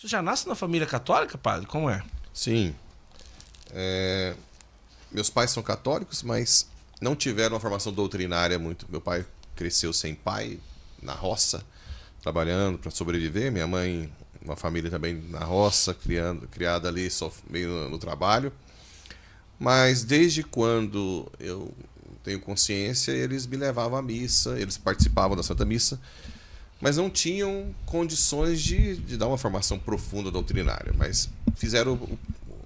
Você já nasce na família católica, padre? Como é? Sim. Meus pais são católicos, mas não tiveram uma formação doutrinária muito. Meu pai cresceu sem pai, na roça, trabalhando para sobreviver. Minha mãe, uma família também na roça, criada ali só meio no trabalho. Mas desde quando eu tenho consciência, eles me levavam à missa, eles participavam da Santa Missa, mas não tinham condições de dar uma formação profunda doutrinária. Mas fizeram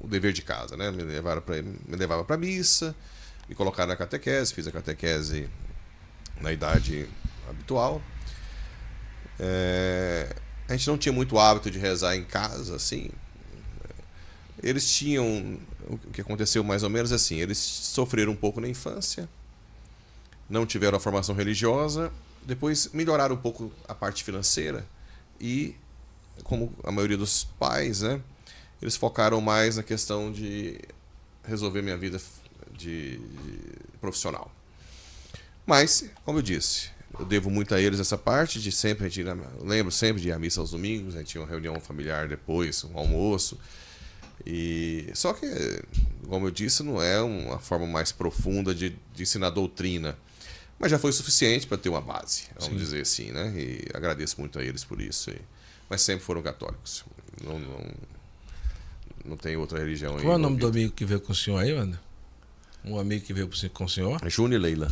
o dever de casa, né? Me levavam para a missa, me colocaram na catequese, fiz a catequese na idade habitual. A gente não tinha muito hábito de rezar em casa, assim. Eles tinham... O que aconteceu mais ou menos assim, eles sofreram um pouco na infância, não tiveram a formação religiosa, depois melhoraram um pouco a parte financeira e, como a maioria dos pais, né, eles focaram mais na questão de resolver minha vida de profissional. Mas, como eu disse, eu devo muito a eles essa parte de sempre, eu lembro sempre de ir à missa aos domingos, a gente tinha uma reunião familiar depois, um almoço. Só que, como eu disse, não é uma forma mais profunda de ensinar doutrina. Mas já foi suficiente para ter uma base, vamos dizer assim, né? E agradeço muito a eles por isso. Mas sempre foram católicos. Não tem outra religião aí. Qual é o nome do amigo que veio com o senhor aí, Wander? Um amigo que veio com o senhor? Júnior e Leila.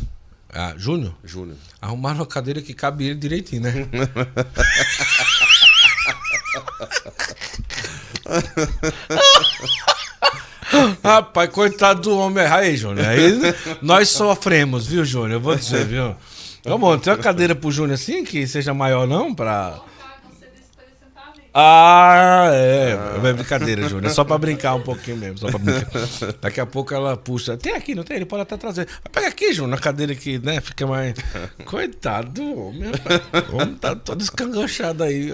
Ah, Júnior? Júnior. Arrumaram uma cadeira que cabe ele direitinho, né? Rapaz, coitado do homem. Aí, Júnior. Aí nós sofremos, viu, Júnior? Eu vou dizer, viu? Vamos, tem uma cadeira pro Júnior assim, que seja maior, não? Pra... É brincadeira, Júnior. É só pra brincar um pouquinho mesmo. Só pra brincar. Daqui a pouco ela puxa. Tem aqui, não tem? Ele pode até trazer. Pega aqui, Júnior, na cadeira que, né? Fica mais. Coitado do homem, rapaz. O homem tá todo escanganchado aí.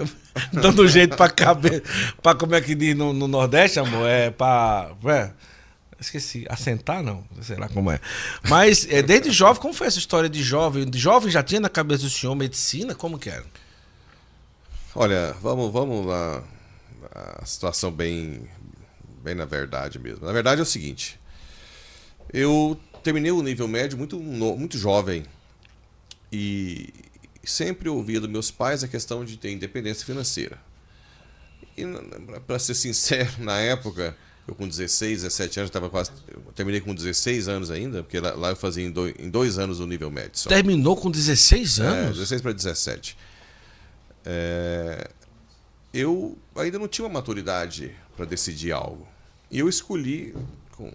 Dando jeito pra caber. Pra, como é que diz no Nordeste, amor? Esqueci. Assentar, não. Sei lá como é. Mas, desde jovem, como foi essa história de jovem? De jovem já tinha na cabeça do senhor medicina? Como que era? Olha, vamos lá. A situação bem na verdade mesmo. Na verdade é o seguinte. Eu terminei o nível médio muito jovem. E sempre ouvia dos meus pais a questão de ter independência financeira. E, para ser sincero, na época, eu com 16, 17 anos, eu terminei com 16 anos ainda, porque lá eu fazia em 2 anos o nível médio só. Terminou com 16 anos? 16 para 17. Eu ainda não tinha uma maturidade para decidir algo. E eu escolhi,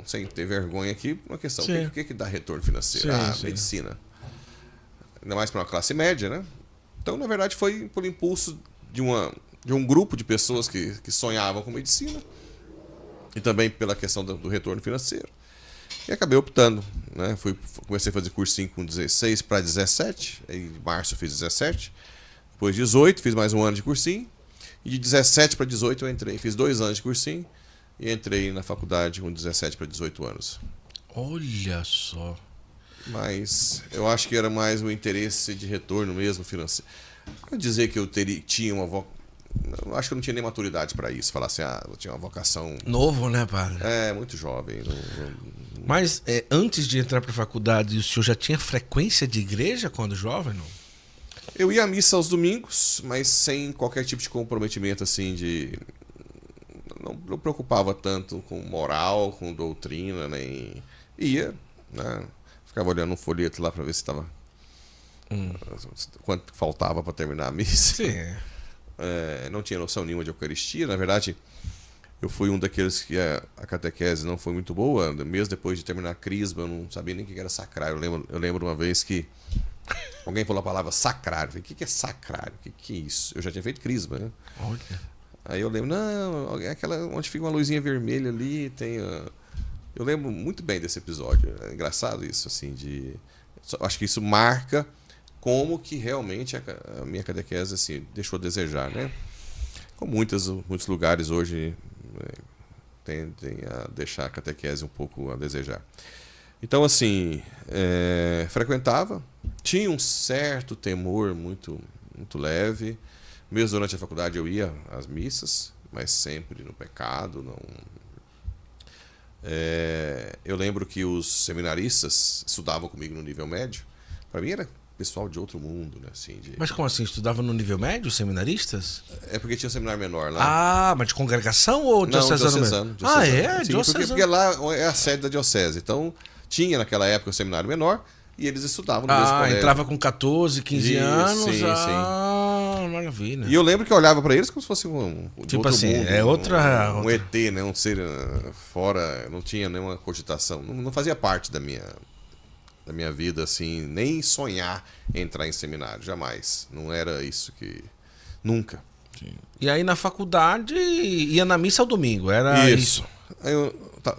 sem ter vergonha aqui, uma questão. O que dá retorno financeiro? Medicina. Ainda mais para uma classe média, né? Então, na verdade, foi por impulso de um grupo de pessoas que sonhavam com medicina e também pela questão do retorno financeiro. E acabei optando, né? Comecei a fazer cursinho com 16 para 17, aí em março eu fiz 17, depois 18, fiz mais um ano de cursinho, e de 17 para 18 eu entrei, fiz 2 anos de cursinho e entrei na faculdade com 17 para 18 anos. Olha só. Mas eu acho que era mais o interesse de retorno mesmo financeiro. Não dizer que eu tinha uma vocação. Eu acho que eu não tinha nem maturidade para isso. Falar assim, eu tinha uma vocação. Novo, né, padre? Muito jovem. Mas antes de entrar para a faculdade, o senhor já tinha frequência de igreja quando jovem, não? Eu ia à missa aos domingos, mas sem qualquer tipo de comprometimento assim de. Não preocupava tanto com moral, com doutrina, nem. Ia, né? Ficava olhando um folheto lá para ver se estava. Quanto faltava para terminar a missa. Sim. Não tinha noção nenhuma de Eucaristia. Na verdade, eu fui um daqueles que a catequese não foi muito boa. Mesmo depois de terminar a crisma, eu não sabia nem o que era sacrário. Eu lembro uma vez que alguém falou a palavra sacrário. Eu falei, o que é sacrário? O que é isso? Eu já tinha feito crisma, né? Olha. Aí eu lembro, não, é aquela onde fica uma luzinha vermelha ali, tem... Eu lembro muito bem desse episódio. É engraçado isso, assim, acho que isso marca como que realmente a minha catequese assim, deixou a desejar, né? Como muitos lugares hoje tendem a deixar a catequese um pouco a desejar. Então, assim, frequentava, tinha um certo temor muito, muito leve. Mesmo durante a faculdade eu ia às missas, mas sempre no pecado. Não. Eu lembro que os seminaristas estudavam comigo no nível médio. Para mim era pessoal de outro mundo, né? Assim, Mas como assim? Estudava no nível médio, seminaristas? É porque tinha um seminário menor lá. Ah, mas de congregação ou diocesano? Diocesano. Ah, é? Sim, Diocesano. porque lá é a sede da diocese. Então, tinha naquela época o seminário menor e eles estudavam no mesmo colégio. Entrava com 14, 15 anos. Sim, sim. Maravilha. E eu lembro que eu olhava para eles como se fosse tipo outro assim, mundo, é outra... Um ET, né? Um ser fora, não tinha nenhuma cogitação. Não fazia parte da minha vida, assim, nem sonhar entrar em seminário, jamais. Não era isso que... Nunca. Sim. E aí na faculdade ia na missa ao domingo, era isso?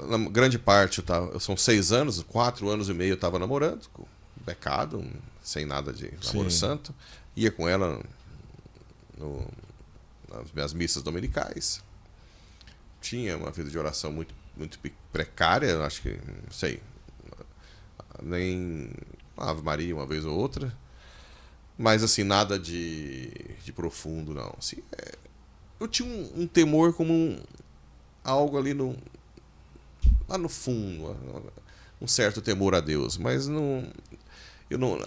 Na grande parte, são 6 anos, 4 anos e meio eu estava namorando, com pecado, sem nada de namoro santo. Ia com ela nas minhas missas dominicais. Tinha uma vida de oração muito, muito precária, acho que, não sei, nem Ave Maria uma vez ou outra, mas assim, nada de profundo, não. Assim, eu tinha um temor como algo ali lá no fundo, um certo temor a Deus, mas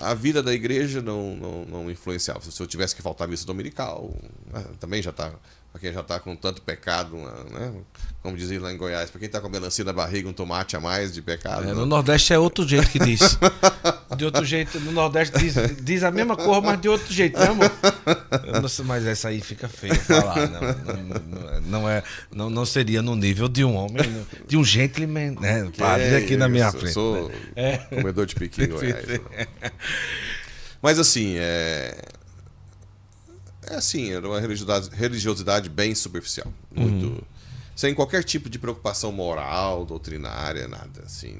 a vida da igreja não influenciava. Se eu tivesse que faltar a missa dominical, também já está, para quem já está com tanto pecado, né? Como dizia lá em Goiás, para quem está com a melancia na barriga, um tomate a mais de pecado. No Nordeste é outro jeito que diz. De outro jeito, no Nordeste diz a mesma cor, mas de outro jeito, né, amor? Mas essa aí fica feio falar. Não seria no nível de um homem, de um gentleman, né? Padre aqui na minha frente. Eu sou comedor de piqui em Goiás. Mas assim, era uma religiosidade bem superficial, muito sem qualquer tipo de preocupação moral, doutrinária, nada assim.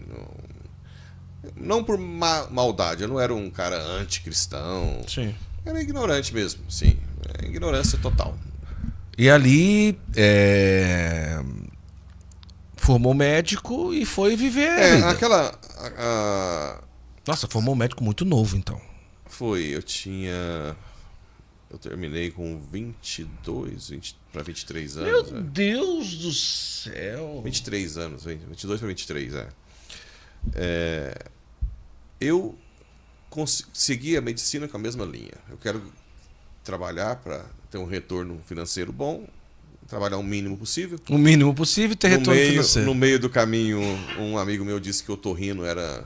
Não por maldade, eu não era um cara anticristão. Sim. Era ignorante mesmo, sim. Ignorância total. E ali formou médico e foi viver a vida. Nossa, formou médico muito novo, então. Foi, eu terminei com 22 para 23 anos. Meu Deus do céu! 23 anos, 22 para 23, eu segui a medicina com a mesma linha. Eu quero trabalhar para ter um retorno financeiro bom, trabalhar o mínimo possível. O mínimo possível e ter retorno financeiro. No meio do caminho, um amigo meu disse que o otorrino era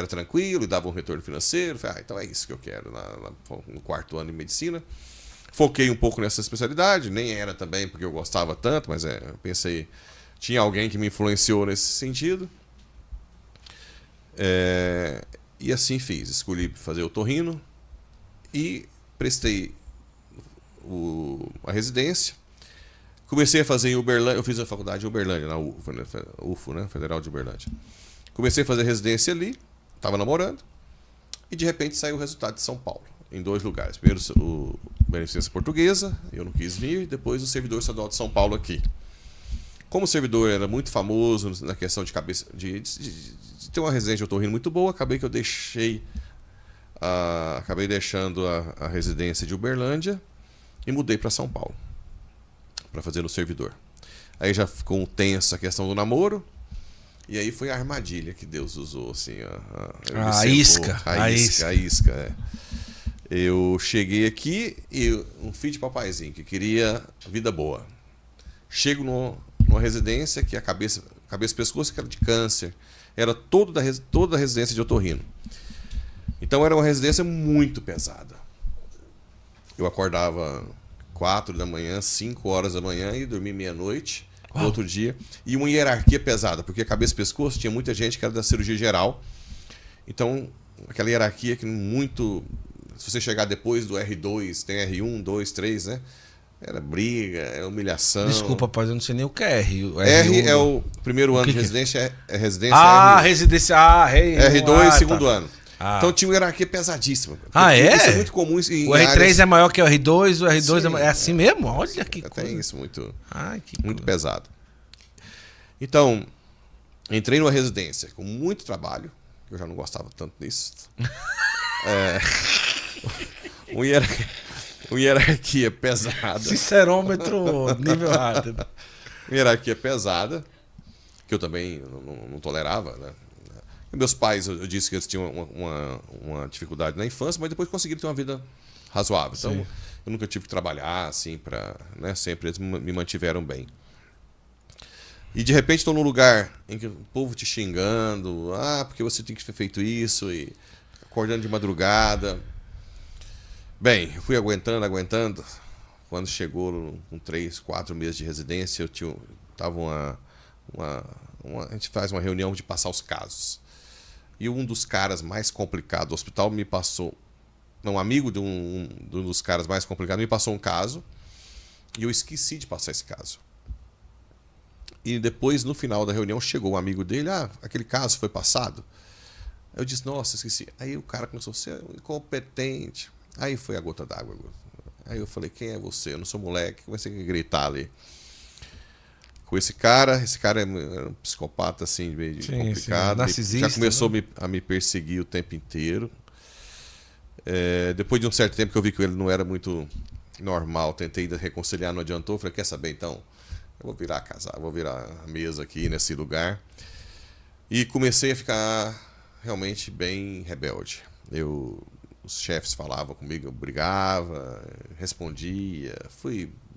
tranquilo e dava um retorno financeiro. Eu falei, então é isso que eu quero no 4º ano de medicina. Foquei um pouco nessa especialidade, nem era também porque eu gostava tanto, mas pensei, tinha alguém que me influenciou nesse sentido. E assim fiz, escolhi fazer otorrino e prestei a residência. Comecei a fazer em Uberlândia, eu fiz a faculdade em Uberlândia, na UFO, né, Federal de Uberlândia. Comecei a fazer residência ali, estava namorando, e de repente saiu o resultado de São Paulo, em 2 lugares. Primeiro o Beneficência Portuguesa, eu não quis vir, e depois o Servidor Estadual de São Paulo aqui. Como o servidor era muito famoso na questão de cabeça, de ter uma residência de otorrino muito boa, acabei deixando a residência de Uberlândia e mudei para São Paulo para fazer no servidor. Aí já ficou tensa a questão do namoro, e aí foi a armadilha que Deus usou, assim, a isca. Eu cheguei aqui e um filho de papaizinho que queria vida boa. Chego numa residência que a cabeça e pescoço que era de câncer, era toda a residência de otorrino. Então era uma residência muito pesada. Eu acordava 4 da manhã, 5 horas da manhã e dormia meia-noite no outro dia. E uma hierarquia pesada, porque cabeça e pescoço tinha muita gente que era da cirurgia geral. Então, aquela hierarquia que muito... Se você chegar depois do R2, tem R1, 2, 3, né? Era briga, humilhação. Desculpa, rapaz, eu não sei nem o que é R. R é o primeiro ano de residência, é residência. Residência. R2, segundo ano. Então tinha uma hierarquia pesadíssima. Isso é muito comum. O R3 é maior que o R2, o R2 é assim mesmo? Olha que coisa. Tem isso muito pesado. Então, entrei numa residência com muito trabalho, eu uma Uma hierarquia pesada. Sincerômetro nível hard. Uma hierarquia pesada, que eu também não tolerava, né? Meus pais, eu disse que eles tinham uma dificuldade na infância, mas depois conseguiram ter uma vida razoável. Então, Sim. eu nunca tive que trabalhar, assim, né? Sempre eles me mantiveram bem. E de repente estou num lugar em que o povo te xingando, porque você tem que ter feito isso, e acordando de madrugada. Bem, eu fui aguentando. Quando chegou com 3, 4 meses de residência, tava a gente faz uma reunião de passar os casos. E um dos caras mais complicados do hospital me passou, um amigo de um dos caras mais complicados me passou um caso, e eu esqueci de passar esse caso. E depois, no final da reunião, chegou um amigo dele, aquele caso foi passado. Eu disse, nossa, esqueci. Aí o cara começou a ser incompetente. Aí foi a gota d'água. Aí eu falei, quem é você? Eu não sou moleque. Comecei a gritar ali com esse cara. Esse cara é um psicopata, assim, meio complicado. Narcisista, já começou, né? a me perseguir o tempo inteiro. Depois de um certo tempo que eu vi que ele não era muito normal, tentei reconciliar, não adiantou. Falei, quer saber, então? Eu vou virar a mesa aqui nesse lugar. E comecei a ficar realmente bem rebelde. Os chefes falavam comigo, eu brigava, respondia.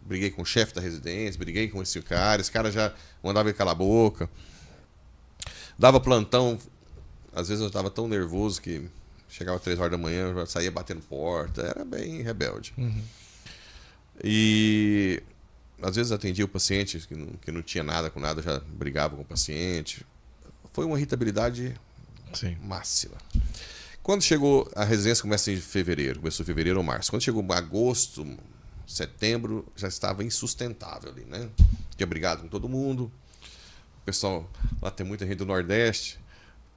Briguei com o chefe da residência, briguei com esse cara já mandava ele calar a boca. Dava plantão, às vezes eu estava tão nervoso que chegava às 3 horas da manhã, eu já saía batendo porta, era bem rebelde. Uhum. E às vezes atendia o paciente que não tinha nada com nada, já brigava com o paciente. Foi uma irritabilidade máxima. Quando chegou, a residência começou em fevereiro ou março. Quando chegou agosto, setembro, já estava insustentável ali, né? Tinha brigado com todo mundo. O pessoal, lá tem muita gente do Nordeste,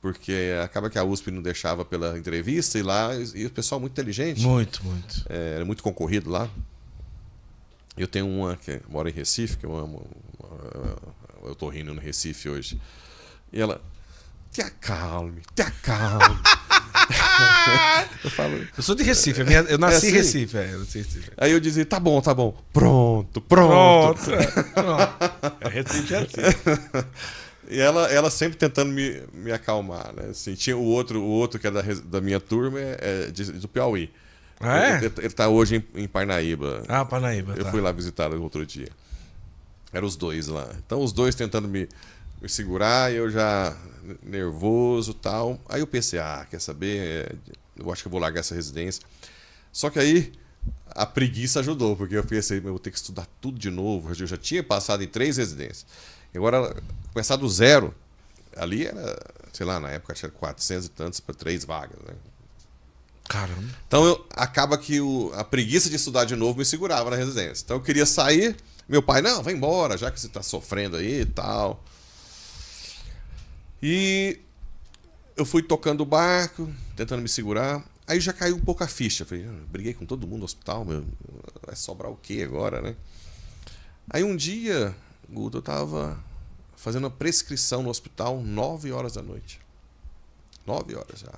porque acaba que a USP não deixava pela entrevista, e o pessoal muito inteligente. Muito. Era muito concorrido lá. Eu tenho uma que mora em Recife, que eu amo. Eu tô rindo no Recife hoje. E ela, te acalme. Eu falo, Eu sou de Recife, eu nasci em assim? Recife. Eu nasci em Recife. Aí eu dizia, tá bom. Pronto. Pronto. Recife é assim. E ela sempre tentando me acalmar, né? Assim, tinha o outro que é da minha turma, do Piauí. Ele tá hoje em Parnaíba. Parnaíba, Eu fui lá visitá-lo outro dia. Eram os dois lá. Então, os dois tentando me segurar, e eu já nervoso e tal. Aí eu pensei, quer saber? Eu acho que eu vou largar essa residência. Só que aí a preguiça ajudou, porque eu pensei, eu vou ter que estudar tudo de novo. Eu já tinha passado em 3 residências. Agora, começar do zero, ali era, sei lá, na época tinha 400 e tantos para 3 vagas, né? Caramba. Então, acaba que a preguiça de estudar de novo me segurava na residência. Então, eu queria sair. Meu pai, não, vai embora, já que você está sofrendo aí e tal. E eu fui tocando o barco, tentando me segurar. Aí já caiu um pouco a ficha. Falei, briguei com todo mundo no hospital, vai sobrar o quê agora, né? Aí um dia, Guto, eu estava fazendo uma prescrição no hospital 9 horas da noite. 9 horas já.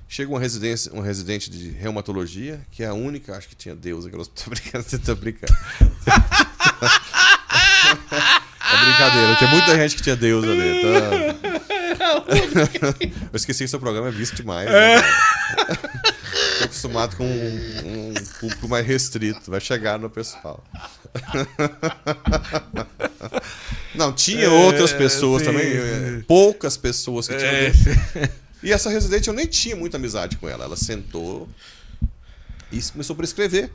Chega uma residente de reumatologia, que é a única, acho que tinha Deus aqui no hospital. Você tá brincando. É brincadeira, tinha muita gente que tinha Deus ali. Tá? Eu esqueci que seu programa é visto demais. Né, tô acostumado com um público mais restrito. Vai chegar no pessoal. Não, tinha outras pessoas também. Poucas pessoas que tinham Deus. E essa residente eu nem tinha muita amizade com ela. Ela sentou e começou a prescrever.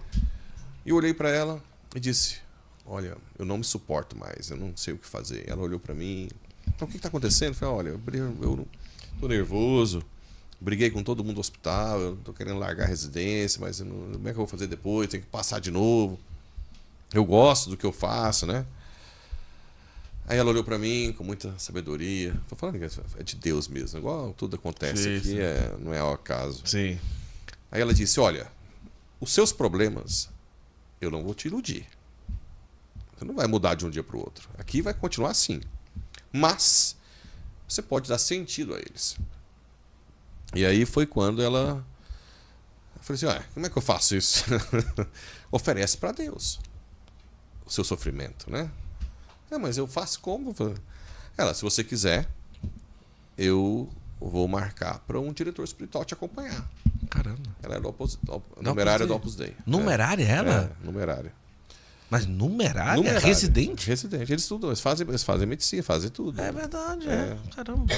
E eu olhei para ela e disse, olha, eu não me suporto mais, eu não sei o que fazer. Ela olhou para mim, então o que está acontecendo? Eu falei, olha, eu tô nervoso, briguei com todo mundo no hospital, eu tô querendo largar a residência, mas como é que eu vou fazer depois? Tenho que passar de novo. Eu gosto do que eu faço, né? Aí ela olhou para mim com muita sabedoria. Tô falando que é de Deus mesmo. Igual tudo acontece aqui, não é ao acaso. Sim. Aí ela disse, olha, os seus problemas, eu não vou te iludir. Você não vai mudar de um dia para o outro. Aqui vai continuar assim. Mas você pode dar sentido a eles. E aí foi quando ela falei assim, olha, como é que eu faço isso? Oferece para Deus o seu sofrimento, né? Mas eu faço como? Ela, se você quiser, eu vou marcar para um diretor espiritual te acompanhar. Caramba. Ela era numerária do Opus Dei. Numerária ela? Numerária. Mas numerária? Residente? Residente. Eles estudam, eles fazem medicina, fazem tudo. É verdade, Caramba.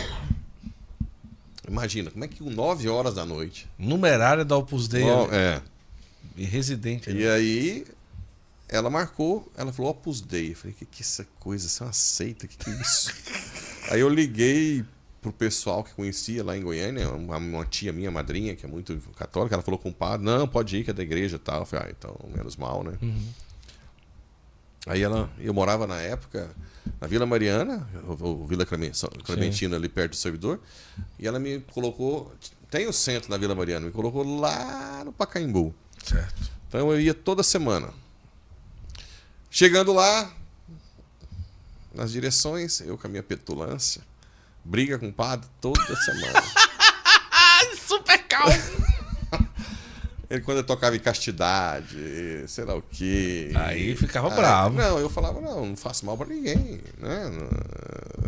Imagina, como é que 9 horas da noite... Numerária da Opus Dei. E residente. E aí, ela marcou, ela falou Opus Dei. Eu falei, que é essa coisa? Você é uma seita? Que é isso? Aí eu liguei pro pessoal que conhecia lá em Goiânia, uma tia minha, madrinha, que é muito católica, ela falou com o padre, não, pode ir, que é da igreja e tal. Eu falei, então, menos mal, né? Uhum. Aí eu morava na época na Vila Mariana, ou Vila Clementina, ali perto do servidor, e ela me colocou, tem o centro da Vila Mariana, me colocou lá no Pacaembu. Certo. Então eu ia toda semana. Chegando lá, nas direções, eu com a minha petulância, briga com o padre toda semana. Super calmo! Ele, quando eu tocava em castidade, sei lá o quê. Aí ficava bravo. Não, eu falava, não faço mal pra ninguém, né?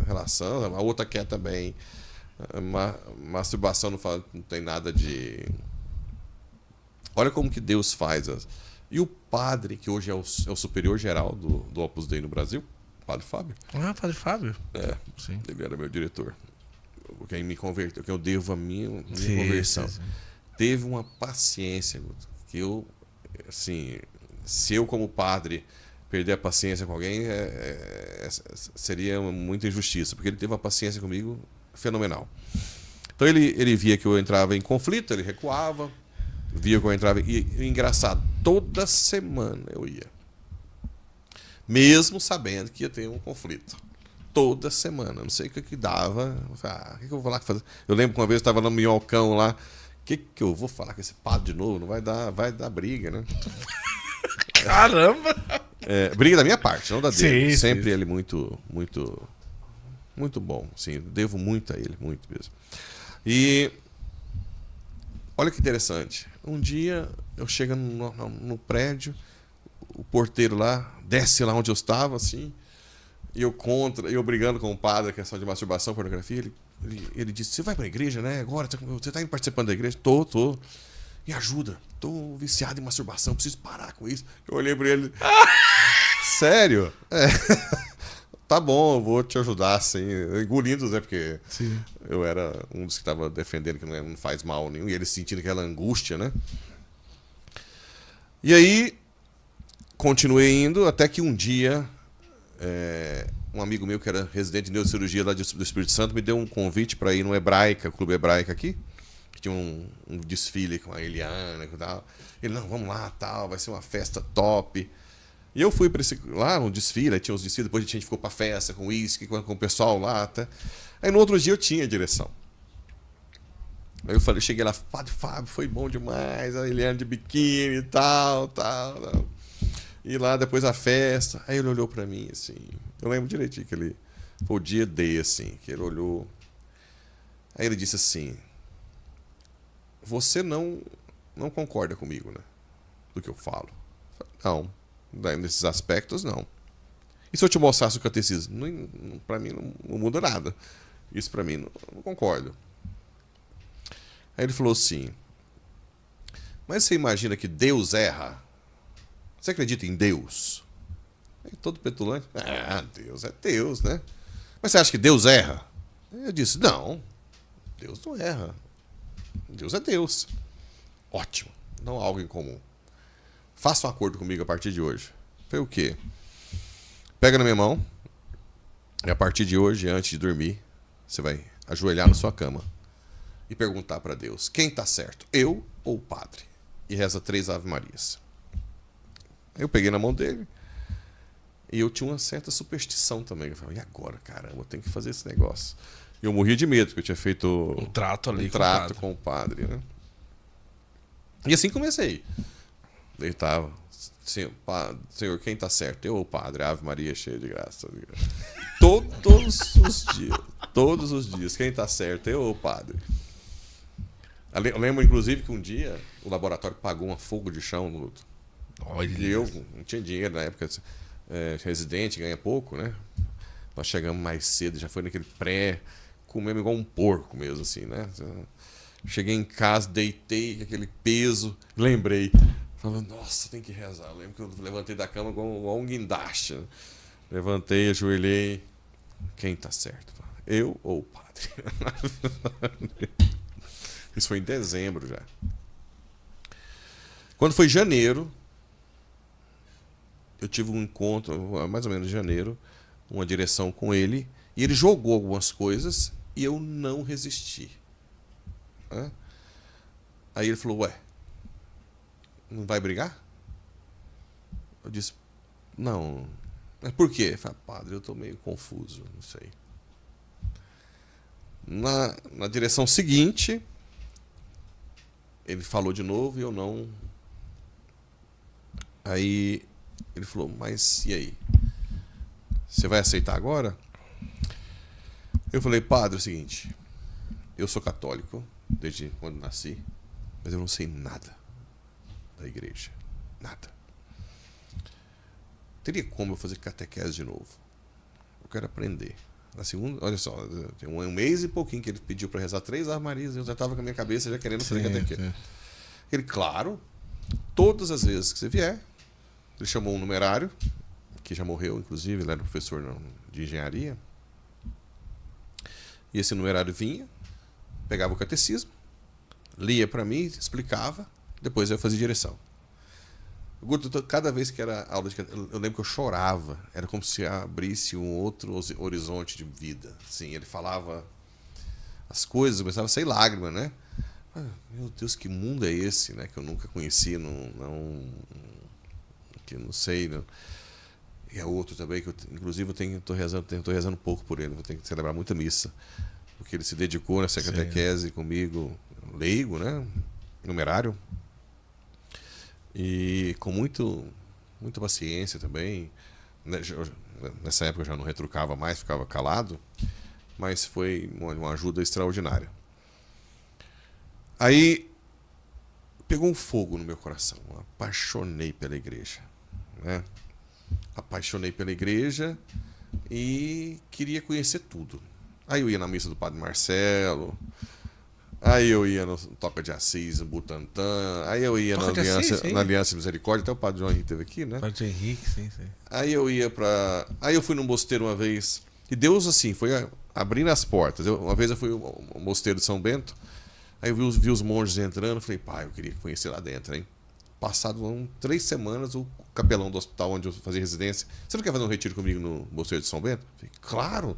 Relação, a outra quer também. Masturbação não tem nada de... Olha como que Deus faz. E o padre, que hoje é o superior geral do Opus Dei no Brasil, Padre Fábio. Ah, Padre Fábio. Sim. Ele era meu diretor. Quem me converteu, que eu devo a minha conversão. Sim. Teve uma paciência que eu, assim, se eu como padre perder a paciência com alguém, seria muita injustiça, porque ele teve uma paciência comigo fenomenal. Então ele via que eu entrava em conflito, ele recuava, via que eu entrava... E engraçado, toda semana eu ia. Mesmo sabendo que ia ter um conflito. Toda semana. Não sei o que dava. O que eu vou lá fazer? Eu lembro que uma vez eu estava no Minhocão lá. O que eu vou falar com esse padre de novo? Não vai dar briga, né? Caramba! Briga da minha parte, não da dele. Sim, sempre sim. ele muito bom. Sim, devo muito a ele, muito mesmo. E olha que interessante. Um dia eu chego no prédio, o porteiro lá desce lá onde eu estava, assim, e eu brigando com o padre, a questão de masturbação, pornografia, ele disse, você vai pra igreja, né? Agora, você tá participando da igreja? Tô. Me ajuda. Tô viciado em masturbação, preciso parar com isso. Eu olhei pra ele. Sério? Tá bom, eu vou te ajudar, assim. Engolindo, né? Porque Sim. eu era um dos que estava defendendo que não faz mal nenhum, e ele sentindo aquela angústia, né? E aí, continuei indo, até que um dia... um amigo meu que era residente de neurocirurgia lá do Espírito Santo me deu um convite para ir no Hebraica, Clube Hebraica aqui, que tinha um desfile com a Eliana e tal. Ele, não, vamos lá, tal, vai ser uma festa top. E eu fui para lá, um desfile, aí tinha os desfiles, depois a gente ficou para festa com uísque, com o pessoal lá. Até. Aí no outro dia eu tinha direção. Aí eu cheguei lá, Padre Fábio, foi bom demais, a Eliana de biquíni e tal. E lá depois a festa, aí ele olhou pra mim assim, eu lembro direitinho que ele foi o dia D assim, que ele olhou, aí ele disse assim, você não concorda comigo, né, do que eu falo? Não, nesses aspectos não. E se eu te mostrasse o catecismo? Pra mim não muda nada, isso pra mim não concordo. Aí ele falou assim, mas você imagina que Deus erra? Você acredita em Deus? Aí, todo petulante. Deus é Deus, né? Mas você acha que Deus erra? Eu disse, não. Deus não erra. Deus é Deus. Ótimo. Não há algo em comum. Faça um acordo comigo a partir de hoje. Foi o quê? Pega na minha mão. E a partir de hoje, antes de dormir, você vai ajoelhar na sua cama e perguntar para Deus, quem está certo? Eu ou o padre? E reza 3 Ave Marias. Eu peguei na mão dele e eu tinha uma certa superstição também. Eu falei, e agora, caramba, eu tenho que fazer esse negócio. E eu morria de medo, porque eu tinha feito um trato ali com o padre, né? E assim comecei. Ele estava, Senhor, quem está certo? Eu ou o padre? Ave Maria, cheia de graça. Todos os dias, quem está certo? Eu ou o padre? Eu lembro, inclusive, que um dia o laboratório pagou um fogo de chão no luto. Olha. E eu não tinha dinheiro na época. Residente, ganha pouco, né? Nós chegamos mais cedo, já foi naquele comemos igual um porco mesmo, assim, né? Cheguei em casa, deitei com aquele peso, lembrei. Falei, nossa, tem que rezar. Eu lembro que eu levantei da cama igual um guindaste. Né? Levantei, ajoelhei. Quem tá certo? Eu ou o padre? Isso foi em dezembro já. Quando foi janeiro, eu tive um encontro, mais ou menos em janeiro, uma direção com ele, e ele jogou algumas coisas e eu não resisti. Aí ele falou, ué, não vai brigar? Eu disse, não. Mas por quê? Eu falei, padre, eu estou meio confuso, não sei. Na direção seguinte, ele falou de novo e eu não. Aí ele falou, mas e aí? Você vai aceitar agora? Eu falei, padre, é o seguinte, eu sou católico desde quando nasci, mas eu não sei nada da igreja. Nada. Teria como eu fazer catequese de novo? Eu quero aprender. Na segunda, olha só, tem um mês e pouquinho que ele pediu para rezar 3 Ave Marias, eu já estava com a minha cabeça já querendo fazer catequese. Sim. Ele, claro, todas as vezes que você vier, ele chamou um numerário, que já morreu, inclusive, ele era professor de engenharia. E esse numerário vinha, pegava o catecismo, lia para mim, explicava, depois eu fazia direção. Cada vez que era aula de catequese, eu lembro que eu chorava, era como se abrisse um outro horizonte de vida. Assim, ele falava as coisas, começava a sair lágrima, né? Meu Deus, que mundo é esse, né? Que eu nunca conheci, que eu não sei. Não. E é outro também que eu, inclusive, estou rezando um pouco por ele. Vou ter que celebrar muita missa, porque ele se dedicou nessa catequese comigo, leigo, né? Numerário. E com muita paciência também. Nessa época eu já não retrucava mais, ficava calado, mas foi uma ajuda extraordinária. Aí pegou um fogo no meu coração, eu apaixonei pela igreja, né? Apaixonei pela igreja e queria conhecer tudo. Aí eu ia na missa do Padre Marcelo, aí eu ia no Toca de Assis, no Butantã, aí eu ia na Aliança de Misericórdia, até o Padre João Henrique esteve aqui, né? Padre Henrique, sim. Aí eu fui num mosteiro uma vez, e Deus, assim, foi abrindo as portas. Uma vez eu fui ao mosteiro de São Bento, aí eu vi os monges entrando, falei, pai, eu queria conhecer lá dentro, hein? Passado 3 semanas, o capelão do hospital onde eu fazia residência, você não quer fazer um retiro comigo no mosteiro de São Bento? Falei, claro!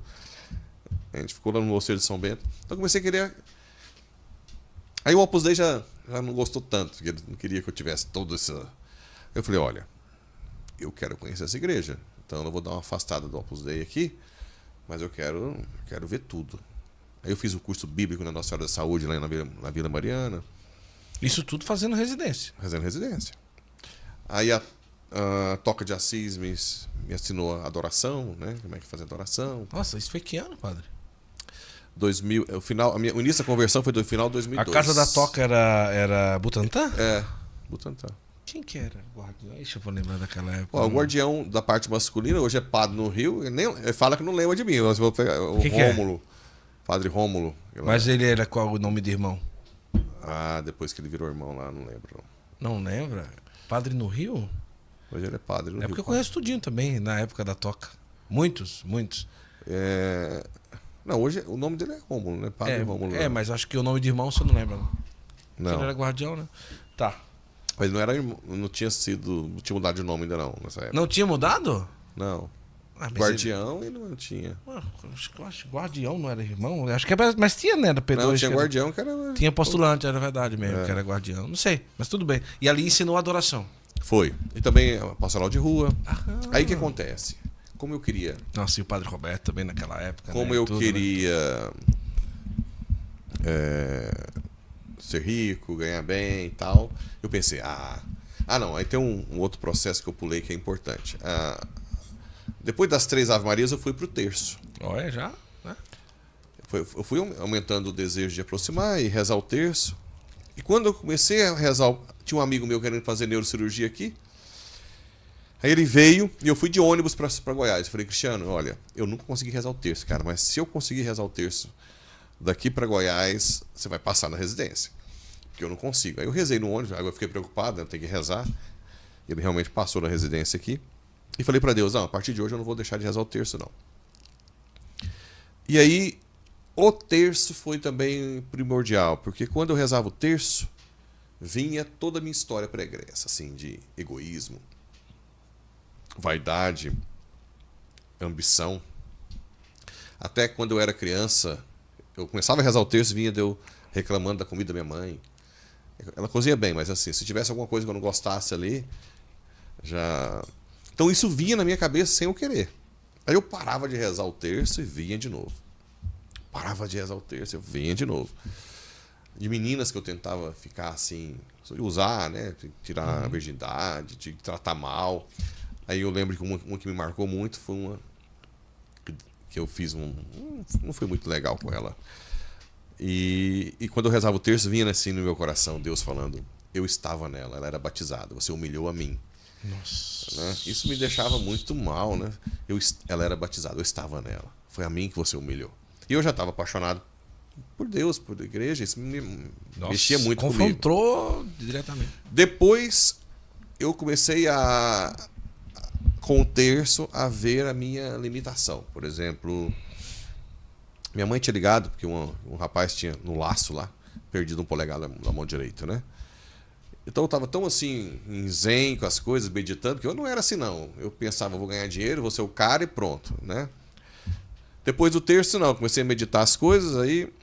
A gente ficou lá no mosteiro de São Bento. Então eu comecei a querer. Aí o Opus Dei já não gostou tanto, porque ele não queria que eu tivesse todo esse. Eu falei, olha, eu quero conhecer essa igreja, então eu vou dar uma afastada do Opus Dei aqui, mas eu quero ver tudo. Aí eu fiz o curso bíblico na Nossa Senhora da Saúde, lá na Vila Mariana. Isso tudo fazendo residência. Fazendo residência. Aí a Toca de Assis me ensinou a adoração, né? Como é que faz a adoração. Nossa, isso foi que ano, padre? 2000, o início da conversão foi do final de 2002. A casa da Toca era Butantã? É, Butantã. Quem que era o guardião? Deixa eu lembrar daquela época. O guardião da parte masculina, hoje é padre no Rio, ele fala que não lembra de mim, mas vou pegar o Rômulo, Padre Rômulo. Mas ele era qual o nome de irmão? Depois que ele virou irmão lá, não lembro. Não lembra? Padre no Rio? Hoje ele é padre no Rio. É porque eu conheço tudinho também, na época da Toca. Muitos. Não, hoje o nome dele é Rômulo, né? Padre Rômulo. Mas acho que o nome de irmão você não lembra. Não. Ele era guardião, né? Tá. Mas não era irmão, não tinha mudado de nome ainda não, nessa época. Não tinha mudado? Não. Guardião ele não tinha. Acho que guardião não era irmão. Acho que mas tinha, né? Era P2, não, tinha guardião que era. Tinha postulante, era verdade mesmo, que era guardião. Não sei, mas tudo bem. E ali ensinou a adoração. Foi. E também pastoral de rua. Aí o que acontece? Como eu queria. Nossa, e o Padre Roberto também naquela época. Como eu queria ser rico, ganhar bem e tal, eu pensei, não, aí tem um outro processo que eu pulei que é importante. Depois das 3 Ave Marias, eu fui pro terço. Olha, já? Né? Eu fui aumentando o desejo de aproximar e rezar o terço. E quando eu comecei a rezar, tinha um amigo meu querendo fazer neurocirurgia aqui. Aí ele veio e eu fui de ônibus para Goiás. Eu falei, Cristiano, olha, eu nunca consegui rezar o terço, cara, mas se eu conseguir rezar o terço daqui para Goiás, você vai passar na residência. Porque eu não consigo. Aí eu rezei no ônibus, aí eu fiquei preocupado, né, eu tenho que rezar. Ele realmente passou na residência aqui. E falei para Deus, não, a partir de hoje eu não vou deixar de rezar o terço, não. E aí, o terço foi também primordial, porque quando eu rezava o terço, vinha toda a minha história pregressa, assim, de egoísmo, vaidade, ambição. Até quando eu era criança, eu começava a rezar o terço e vinha de eu reclamando da comida da minha mãe. Ela cozinha bem, mas assim, se tivesse alguma coisa que eu não gostasse ali, já... Então isso vinha na minha cabeça sem eu querer. Aí eu parava de rezar o terço e vinha de novo. Parava de rezar o terço e vinha de novo. De meninas que eu tentava ficar assim, usar, né? Tirar a virgindade, de tratar mal. Aí eu lembro que uma que me marcou muito foi uma que eu fiz não foi muito legal com ela. E quando eu rezava o terço, vinha assim no meu coração, Deus falando, eu estava nela, ela era batizada, você humilhou a mim. Nossa. Né? Isso me deixava muito mal, né? Ela era batizada, eu estava nela. Foi a mim que você humilhou. E eu já estava apaixonado por Deus, por igreja, isso me mexia muito comigo. Confrontou diretamente. Depois eu comecei com o terço, a ver a minha limitação. Por exemplo, minha mãe tinha ligado, porque um rapaz tinha, no laço lá, perdido um polegar na mão direita, né? Então eu estava tão assim, em zen com as coisas, meditando, que eu não era assim não. Eu pensava, vou ganhar dinheiro, vou ser o cara e pronto, né? Depois do terço, não. Comecei a meditar as coisas, aí...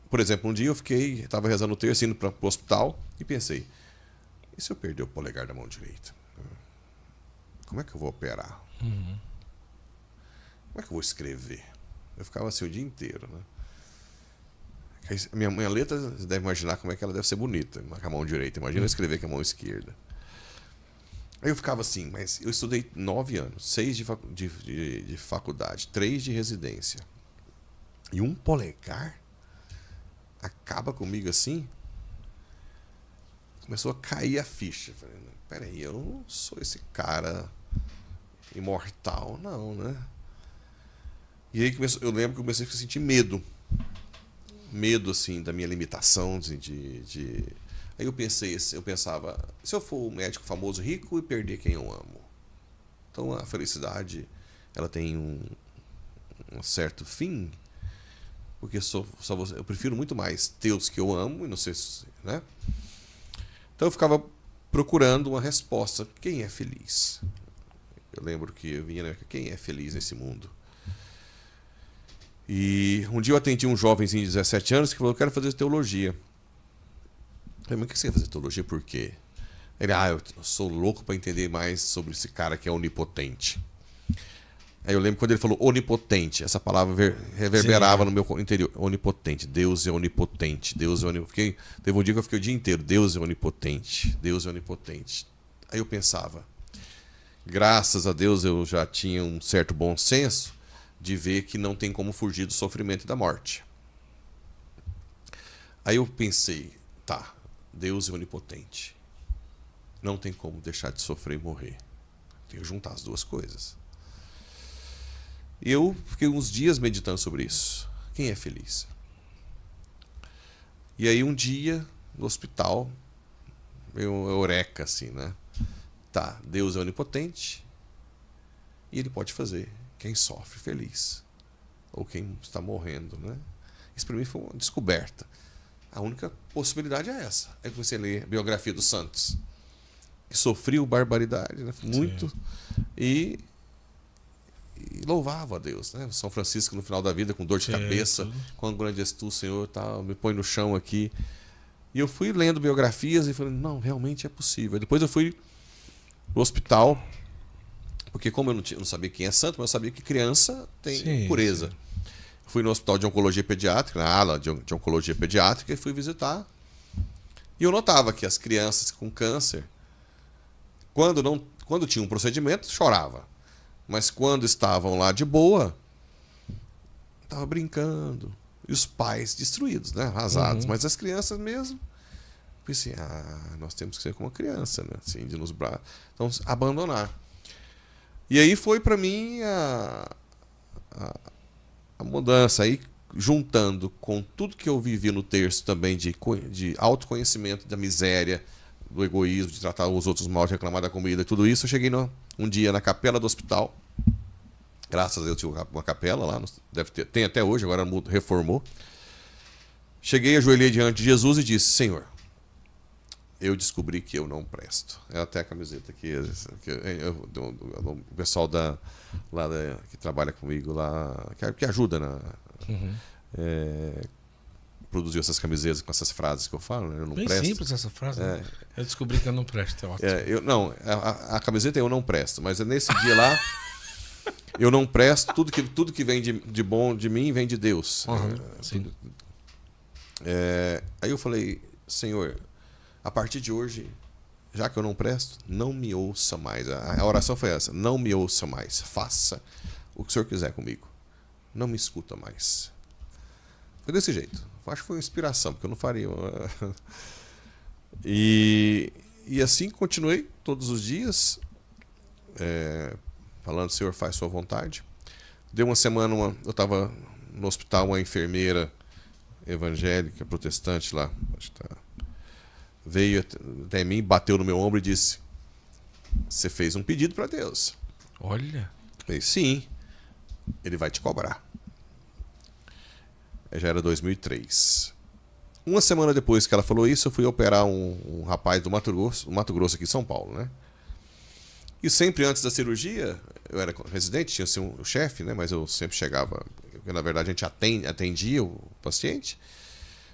Por exemplo, um dia eu estava rezando o terço, indo para o hospital, e pensei, e se eu perder o polegar da mão direita? Como é que eu vou operar? Uhum. Como é que eu vou escrever? Eu ficava assim o dia inteiro, né? Minha letra, você deve imaginar como é que ela deve ser bonita, com a mão direita. Imagina eu escrever com a mão esquerda. Aí eu ficava assim, mas eu estudei 9 anos, 6 de faculdade, 3 de residência. E um polegar acaba comigo assim? Começou a cair a ficha. Falei, peraí, eu não sou esse cara imortal, não, né? E aí eu lembro que eu comecei a sentir medo. Medo, assim, da minha limitação Aí eu pensava, se eu for um médico famoso, rico e perder quem eu amo? Então a felicidade, ela tem um certo fim, porque eu prefiro muito mais ter os que eu amo e não sei, né? Então eu ficava procurando uma resposta. Quem é feliz? Eu lembro que eu vinha, né? Quem é feliz nesse mundo? E um dia eu atendi um jovenzinho de 17 anos que falou, eu quero fazer teologia. Eu falei, mas o que você quer fazer teologia? Por quê? Ele, eu sou louco para entender mais sobre esse cara que é onipotente. Aí eu lembro quando ele falou onipotente, essa palavra reverberava no meu interior. Onipotente, Deus é onipotente, Deus é onipotente. Teve um dia que eu fiquei o dia inteiro, Deus é onipotente, Deus é onipotente. Aí eu pensava, graças a Deus eu já tinha um certo bom senso de ver que não tem como fugir do sofrimento e da morte. Aí eu pensei, tá, Deus é onipotente. Não tem como deixar de sofrer e morrer. Tenho que juntar as duas coisas. E eu fiquei uns dias meditando sobre isso. Quem é feliz? E aí um dia, no hospital, veio uma eureka assim, né? Tá, Deus é onipotente e Ele pode fazer quem sofre feliz. Ou quem está morrendo, né? Isso para mim foi uma descoberta. A única possibilidade é essa. Aí eu comecei a ler a biografia dos santos, que sofriam barbaridade, né? Muito. Sim. E louvava a Deus, né? São Francisco no final da vida com dor de cabeça, quão grande és tu, Senhor, tá, me põe no chão aqui. E eu fui lendo biografias e falei, não, realmente é possível. Depois eu fui no hospital, porque como eu não sabia quem é santo, mas eu sabia que criança tem pureza. Sim. Fui no hospital de oncologia pediátrica, na ala de oncologia pediátrica, e fui visitar. E eu notava que as crianças com câncer, quando tinha um procedimento, chorava. Mas quando estavam lá de boa, estava brincando, E os pais destruídos, né? Arrasados. Mas as crianças mesmo, pensei, nós temos que ser como uma criança, né? Assim, de nos então, abandonar. E aí foi para mim a mudança aí, juntando com tudo que eu vivi no texto também de autoconhecimento da miséria, do egoísmo, de tratar os outros mal, de reclamar da comida, tudo isso. Eu cheguei um dia na capela do hospital. Graças a Deus tinha uma capela lá, tem até hoje, agora reformou. Cheguei, ajoelhei diante de Jesus e disse: Senhor, eu descobri que eu não presto. É até a camiseta que o pessoal que trabalha comigo lá, que ajuda produziu essas camisetas com essas frases que eu falo, né? Eu não Bem presto. Simples essa frase, né? Eu descobri que eu não presto, é ótimo. A camiseta é eu não presto, mas nesse dia lá, eu não presto, tudo que vem de bom de mim vem de Deus. Sim. Aí eu falei: Senhor, a partir de hoje, já que eu não presto, não me ouça mais. A oração foi essa: não me ouça mais, faça o que o Senhor quiser comigo, não me escuta mais. Foi desse jeito. Acho que foi uma inspiração, porque eu não faria. E assim continuei todos os dias, falando: Senhor, faz sua vontade. Deu uma semana, eu estava no hospital, uma enfermeira evangélica, protestante lá, veio até mim, bateu no meu ombro e disse: você fez um pedido para Deus. Olha. Eu falei: sim, ele vai te cobrar. Já era 2003. Uma semana depois que ela falou isso, eu fui operar um rapaz do Mato Grosso aqui em São Paulo, né? E sempre antes da cirurgia, eu era residente, tinha sido o chefe, né? Mas eu sempre chegava, porque na verdade a gente atendia o paciente,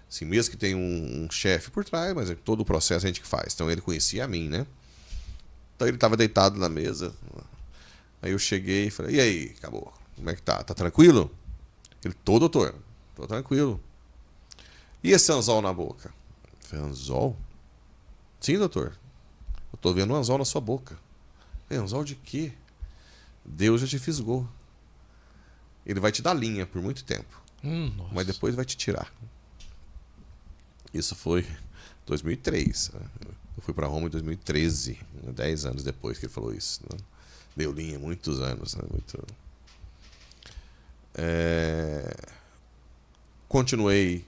assim, mesmo que tenha um chefe por trás, mas todo o processo a gente que faz. Então ele conhecia a mim, né? Então ele estava deitado na mesa. Aí eu cheguei e falei: e aí, acabou? Como é que tá? Tá tranquilo? Ele: tô, doutor. Tô tranquilo. E esse anzol na boca? Eu falei: anzol? Sim, doutor. Eu tô vendo um anzol na sua boca. Anzol de quê? Deus já te fisgou. Ele vai te dar linha por muito tempo. Mas depois vai te tirar. Isso foi 2003. Eu fui para Roma em 2013, 10 anos depois que ele falou isso. Deu linha muitos anos. Né? Continuei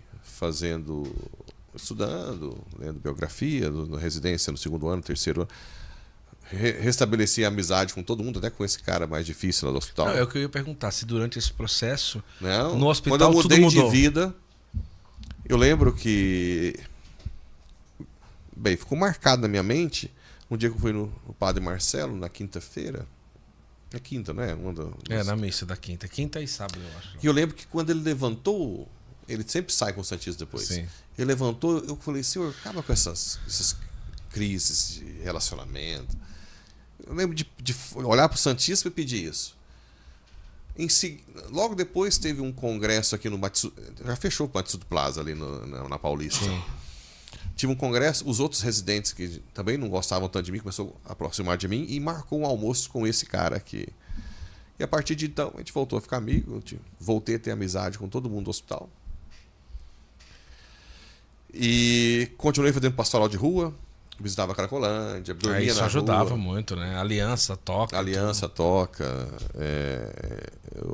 estudando, lendo biografia, na residência no segundo ano, terceiro ano. Restabeleci a amizade com todo mundo, até com esse cara mais difícil lá do hospital. Não, é o que eu ia perguntar, se durante esse processo, não, no hospital, quando eu mudei tudo mudou. de vida, eu lembro que, bem, ficou marcado na minha mente um dia que eu fui no Padre Marcelo, na quinta-feira. É quinta, né? Na missa da quinta e sábado, eu acho. E eu lembro que quando ele levantou, ele sempre sai com o Santíssimo depois. Sim. Ele levantou, eu falei: Senhor, acaba com essas crises de relacionamento. Eu lembro de olhar para o Santíssimo e pedir isso. Logo depois teve um congresso aqui no Matsu, já fechou o Matsudo Plaza ali na Paulista. Sim. Tive um congresso, os outros residentes que também não gostavam tanto de mim começaram a aproximar de mim e marcou um almoço com esse cara aqui. E a partir de então a gente voltou a ficar amigo, voltei a ter amizade com todo mundo do hospital. E continuei fazendo pastoral de rua, visitava a Cracolândia, dormia isso na ajudava rua. muito, né? Aliança toca.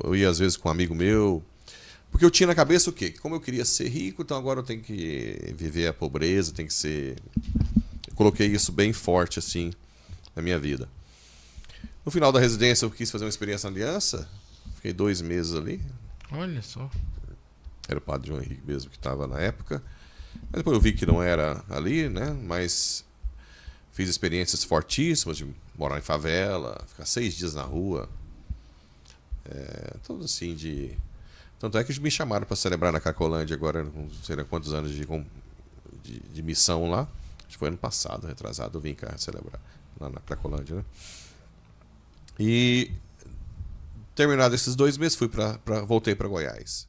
Eu ia às vezes com um amigo meu, porque eu tinha na cabeça o quê? Que como eu queria ser rico, então agora eu tenho que viver a pobreza, tem que ser... Eu coloquei isso bem forte assim na minha vida. No final da residência eu quis fazer uma experiência na Aliança, fiquei 2 meses ali. Olha só. Era o padre João Henrique mesmo que estava na época. Mas depois eu vi que não era ali, né? Mas fiz experiências fortíssimas de morar em favela, ficar 6 dias na rua. Tudo assim de... Tanto é que me chamaram para celebrar na Cracolândia agora, não sei quantos anos de missão lá. Acho que foi ano passado, retrasado, eu vim cá celebrar lá na Cracolândia, né? E terminado esses 2 meses, voltei para Goiás.